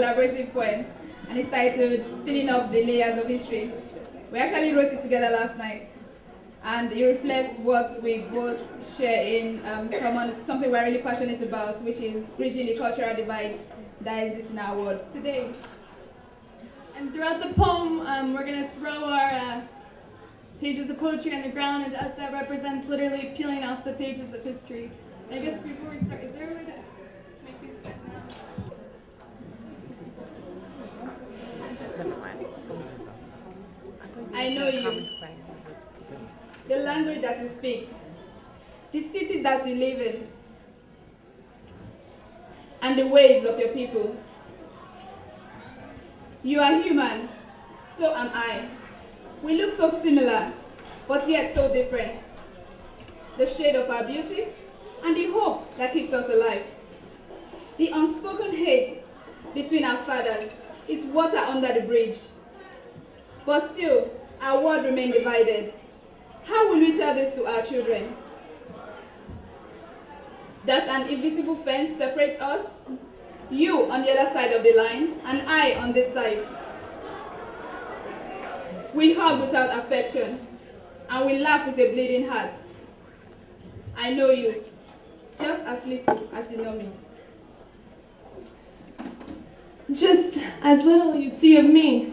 collaborative poem, and it's titled Filling Up the Layers of History. We actually wrote it together last night, and it reflects what we both share in common, something we're really passionate about, which is bridging the cultural divide that exists in our world today. And throughout the poem, we're going to throw our pages of poetry on the ground, and as that represents literally peeling off the pages of history. I guess before we start, is there a way to make these good now? I know you, the language that you speak, the city that you live in, and the ways of your people. You are human, so am I. We look so similar, but yet so different. The shade of our beauty and the hope that keeps us alive. The unspoken hate between our fathers is water under the bridge. But still, our world remains divided. How will we tell this to our children? Does an invisible fence separate us? You on the other side of the line, and I on this side. We hug without affection, and we laugh with a bleeding heart. I know you, just as little as you know me. Just as little you see of me.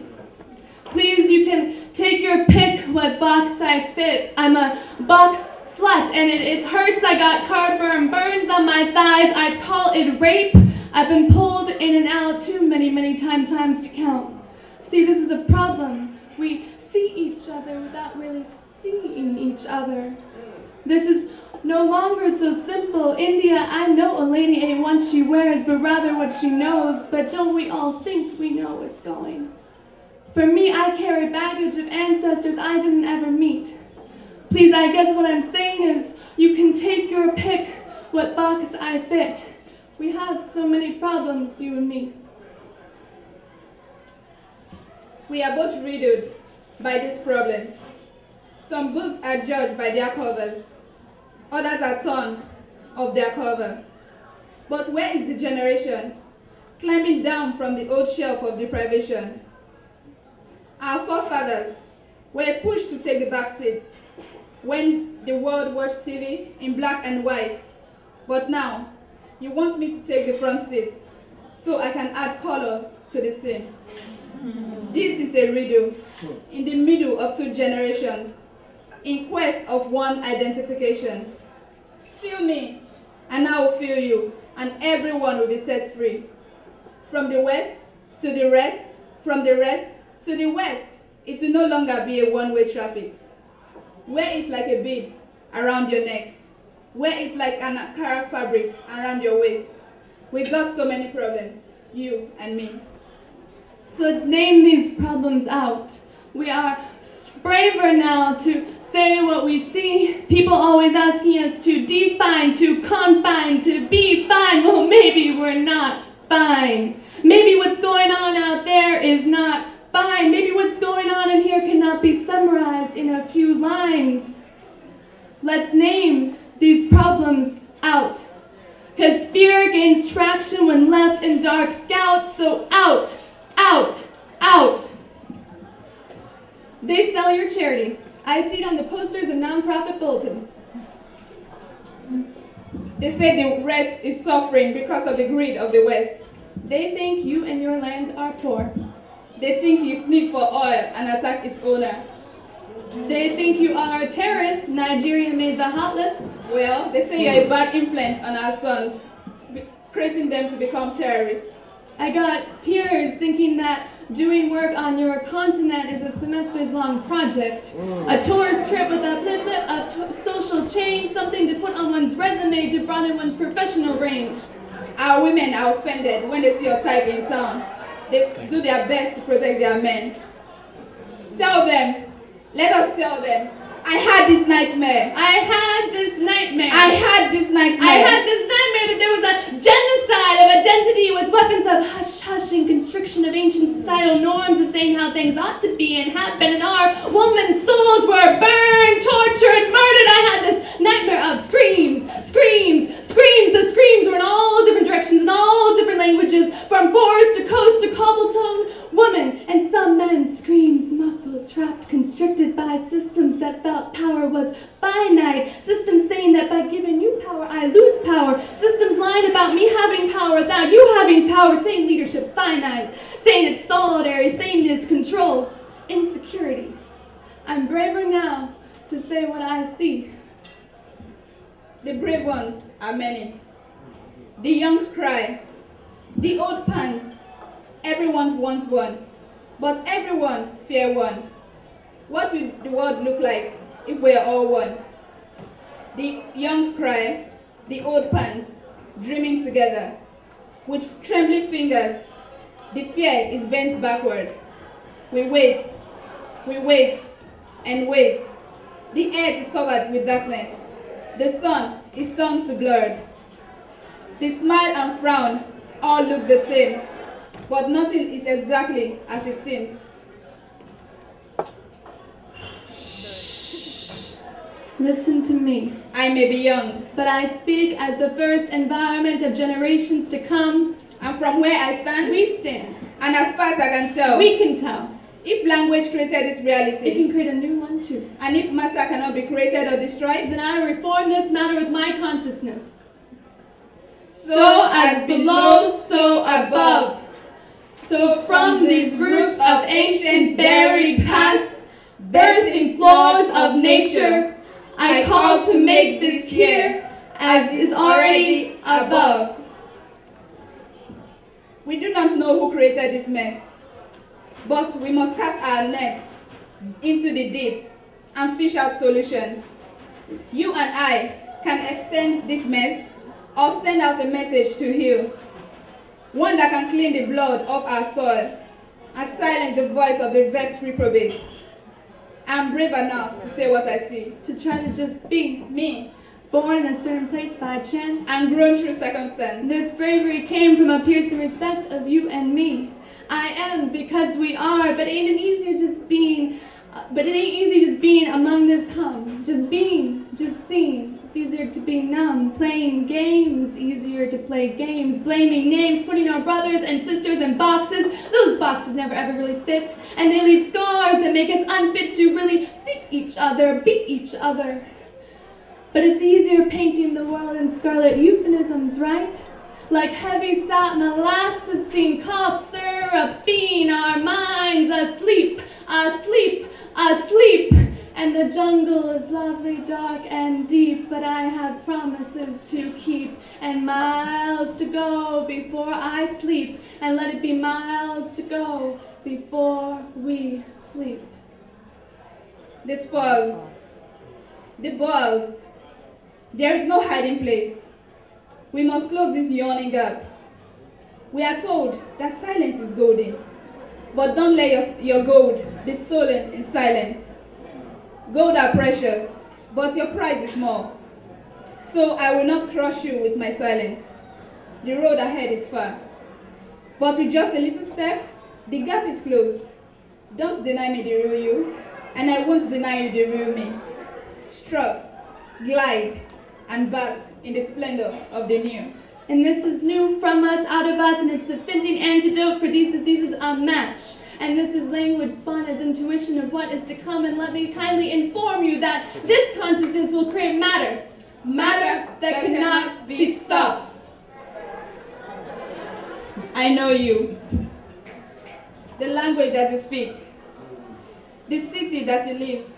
Please, you can take your pick what box I fit. I'm a box slut, and it hurts. I got cardburn burns on my thighs. I'd call it rape. I've been pulled in and out too many times to count. See, this is a problem. We see each other without really seeing each other. This is no longer so simple. India, I know a lady ain't what she wears, but rather what she knows. But don't we all think we know what's going? For me, I carry baggage of ancestors I didn't ever meet. Please, I guess what I'm saying is, you can take your pick what box I fit. We have so many problems, you and me. We are both riddled by these problems. Some books are judged by their covers. Others are torn off their cover. But where is the generation climbing down from the old shelf of deprivation? Our forefathers were pushed to take the back seats when the world watched TV in black and white. But now, you want me to take the front seat so I can add color to the scene. This is a riddle in the middle of two generations in quest of one identification. Feel me, and I will feel you, and everyone will be set free. From the west to the rest, from the rest to the west, it will no longer be a one-way traffic. Where it's like a bead around your neck, where it's like an Ankara fabric around your waist. We got so many problems, you and me. So let's name these problems out. We are braver now to say what we see. People always asking us to define, to confine, to be fine. Well, maybe we're not fine. Maybe what's going on out there is not fine. Maybe what's going on in here cannot be summarized in a few lines. Let's name these problems out. Because fear gains traction when left in dark scouts, so out, out, out. They sell your charity. I see it on the posters of nonprofit bulletins. They say the rest is suffering because of the greed of the West. They think you and your land are poor. They think you sniff for oil and attack its owner. They think you are a terrorist. Nigeria made the hot list. Well, they say you're a bad influence on our sons, creating them to become terrorists. I got peers thinking that doing work on your continent is a semester's long project. A tourist trip with a blip of social change, something to put on one's resume to broaden one's professional range. Our women are offended when they see your type in town. They do their best to protect their men. Tell them, let us tell them, I had this nightmare. I had this nightmare. I had this nightmare. I had this nightmare that there was a genocide of identity with weapons of hush-hush and constriction of ancient societal norms of saying how things ought to be and have been, and our women's souls were burned, tortured, murdered. I had this nightmare of screams, screams, screams. The screams were in all different directions, in all different languages, from forest to coast to feel trapped, constricted by systems that felt power was finite. Systems saying that by giving you power, I lose power. Systems lying about me having power without you having power, saying leadership finite, saying it's solitary, sameness, control, insecurity. I'm braver now to say what I see. The brave ones are many. The young cry, the old pant. Everyone wants one, but everyone fear one. What will the world look like if we are all one? The young cry, the old pants, dreaming together. With trembling fingers, the fear is bent backward. We wait, and wait. The earth is covered with darkness. The sun is turned to blood. The smile and frown all look the same, but nothing is exactly as it seems. Shh. Listen to me. I may be young, but I speak as the first environment of generations to come. And from where I stand, we stand. And as far as I can tell, we can tell. If language created this reality, it can create a new one too. And if matter cannot be created or destroyed, then I reform this matter with my consciousness. So as below, so above. So from these roots of ancient buried past, birthing floors of nature, I call to make this here as is already above. We do not know who created this mess, but we must cast our nets into the deep and fish out solutions. You and I can extend this mess or send out a message to heal. One that can clean the blood of our soil and silence the voice of the vexed reprobate. I'm braver now to say what I see. To try to just be me. Born in a certain place by chance. And grown through circumstance. This bravery came from a piercing respect of you and me. I am because we are, but ain't it easier just being, among this hum. Just being, just seeing. It's easier to be numb, playing games, easier to play games, blaming names, putting our brothers and sisters in boxes. Those boxes never ever really fit, and they leave scars that make us unfit to really see each other, beat each other. But it's easier painting the world in scarlet euphemisms, right? Like heavy salt molasses, cough syrup, being our minds asleep, asleep, asleep. And the jungle is lovely, dark, and deep, but I have promises to keep, and miles to go before I sleep, and let it be miles to go before we sleep. The spurs, the balls, there is no hiding place. We must close this yawning gap. We are told that silence is golden, but don't let your gold be stolen in silence. Gold are precious, but your price is small. So I will not crush you with my silence. The road ahead is far. But with just a little step, the gap is closed. Don't deny me the real you, and I won't deny you the real me. Strut, glide, and bask in the splendor of the new. And this is new from us, out of us, and it's the fitting antidote for these diseases unmatched. And this is language spawned as intuition of what is to come, and let me kindly inform you that this consciousness will create matter. Matter that cannot be stopped. I know you. The language that you speak, the city that you live,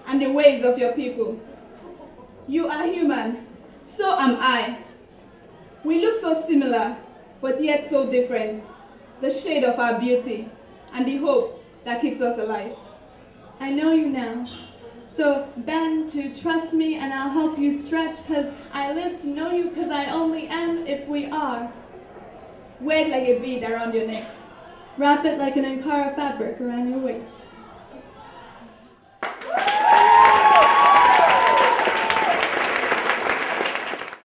and the ways of your people. You are human, so am I. We look so similar, but yet so different. The shade of our beauty, and the hope that keeps us alive. I know you now. So bend to trust me, and I'll help you stretch, because I live to know you, because I only am if we are. Wear it like a bead around your neck. Wrap it like an Ankara fabric around your waist.